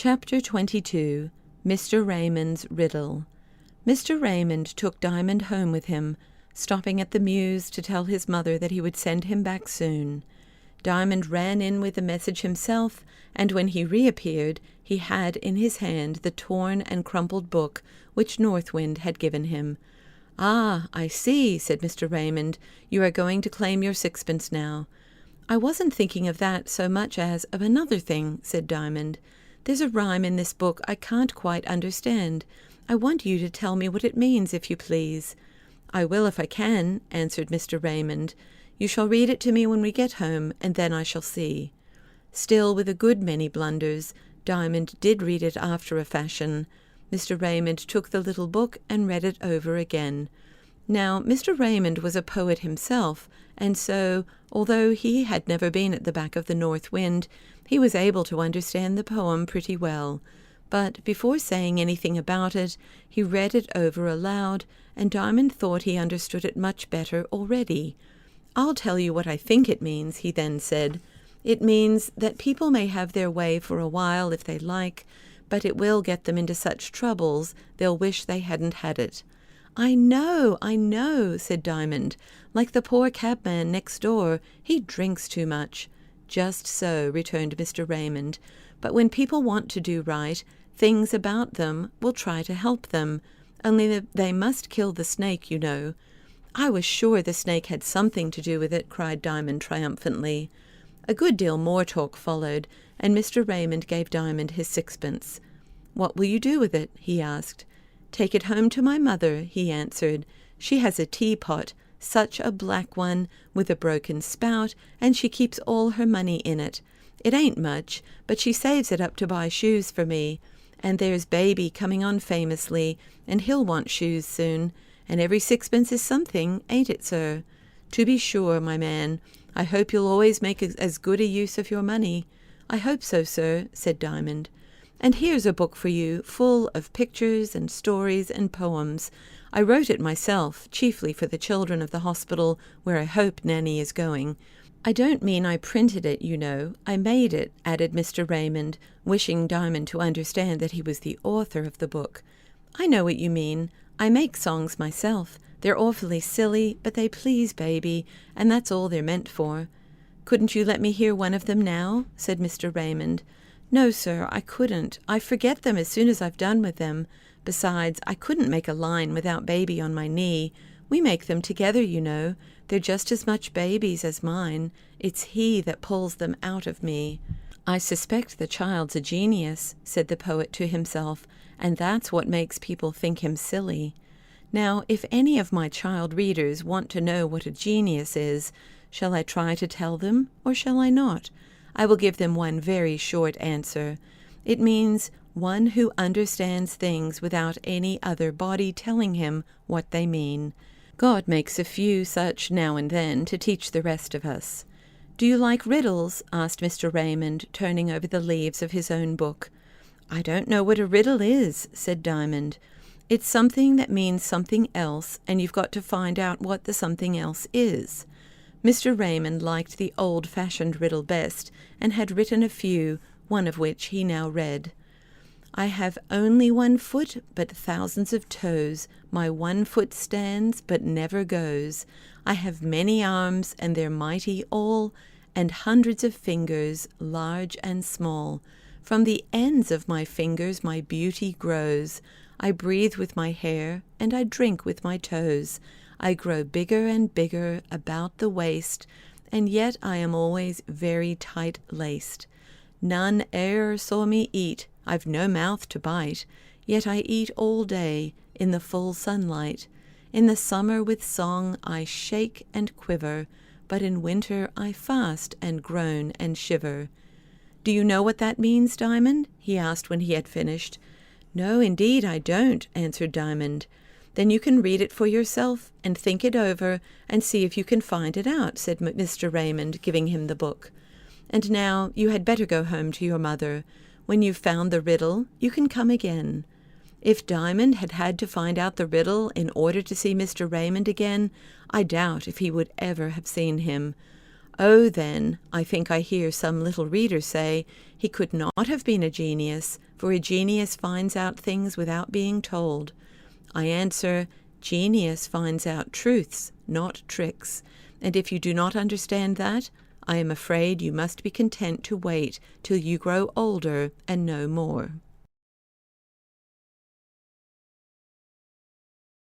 Chapter 22. Mr. Raymond's Riddle. Mr. Raymond took Diamond home with him, stopping at the Mews to tell his mother that he would send him back soon. Diamond ran in with the message himself, and when he reappeared, he had in his hand the torn and crumpled book which North Wind had given him. "Ah, I see," said Mr. Raymond. "You are going to claim your sixpence now." "I wasn't thinking of that so much as of another thing," said Diamond. "There's a rhyme in this book I can't quite understand. I want you to tell me what it means, if you please." "I will if I can," answered Mr. Raymond. "You shall read it to me when we get home, and then I shall see." Still, with a good many blunders, Diamond did read it after a fashion. Mr. Raymond took the little book and read it over again. Now, Mr. Raymond was a poet himself, and so, although he had never been at the back of the North Wind, he was able to understand the poem pretty well. But before saying anything about it, he read it over aloud, and Diamond thought he understood it much better already. "I'll tell you what I think it means," he then said. "It means that people may have their way for a while if they like, but it will get them into such troubles they'll wish they hadn't had it." I know," said Diamond. "Like the poor cabman next door, he drinks too much." "Just so," returned Mr. Raymond. "But when people want to do right, things about them will try to help them. Only they must kill the snake, you know." "I was sure the snake had something to do with it," cried Diamond triumphantly. A good deal more talk followed, and Mr. Raymond gave Diamond his sixpence. "What will you do with it?" he asked. "Take it home to my mother," he answered. "She has a teapot, such a black one, with a broken spout, and she keeps all her money in it. It ain't much, but she saves it up to buy shoes for me. And there's baby coming on famously, and he'll want shoes soon, and every sixpence is something, ain't it, sir? To be sure, my man. I hope you'll always make as good a use of your money." "I hope so, sir," said Diamond. "And here's a book for you, full of pictures and stories and poems. I wrote it myself, chiefly for the children of the hospital where I hope Nanny is going. I don't mean I printed it, you know. I made it," added Mr. Raymond, wishing Diamond to understand that he was the author of the book. "I know what you mean. I make songs myself. They're awfully silly, but they please baby, and that's all they're meant for." "Couldn't you let me hear one of them now?" said Mr. Raymond. "No, sir, I couldn't. I forget them as soon as I've done with them. Besides, I couldn't make a line without baby on my knee. We make them together, you know. They're just as much baby's as mine. It's he that pulls them out of me." "I suspect the child's a genius," said the poet to himself, "and that's what makes people think him silly." Now, if any of my child readers want to know what a genius is, shall I try to tell them, or shall I not? I will give them one very short answer. It means one who understands things without any other body telling him what they mean. God makes a few such now and then to teach the rest of us. "Do you like riddles?" asked Mr. Raymond, turning over the leaves of his own book. "I don't know what a riddle is," said Diamond. "It's something that means something else, and you've got to find out what the something else is." Mr. Raymond liked the old-fashioned riddle best, and had written a few, one of which he now read. "I have only 1 foot, but thousands of toes. My 1 foot stands, but never goes. I have many arms, and they're mighty all, and hundreds of fingers, large and small. From the ends of my fingers my beauty grows. I breathe with my hair, and I drink with my toes. I grow bigger and bigger about the waist, and yet I am always very tight-laced. None e'er saw me eat, I've no mouth to bite, yet I eat all day in the full sunlight. In the summer with song I shake and quiver, but in winter I fast and groan and shiver." "Do you know what that means, Diamond?" he asked when he had finished. "No, indeed I don't," answered Diamond. "Then you can read it for yourself and think it over and see if you can find it out," said Mr. Raymond, giving him the book. "And now you had better go home to your mother. When you've found the riddle, you can come again." If Diamond had had to find out the riddle in order to see Mr. Raymond again, I doubt if he would ever have seen him. Oh, then, I think I hear some little reader say, he could not have been a genius, for a genius finds out things without being told. I answer, genius finds out truths, not tricks, and if you do not understand that, I am afraid you must be content to wait till you grow older and know more.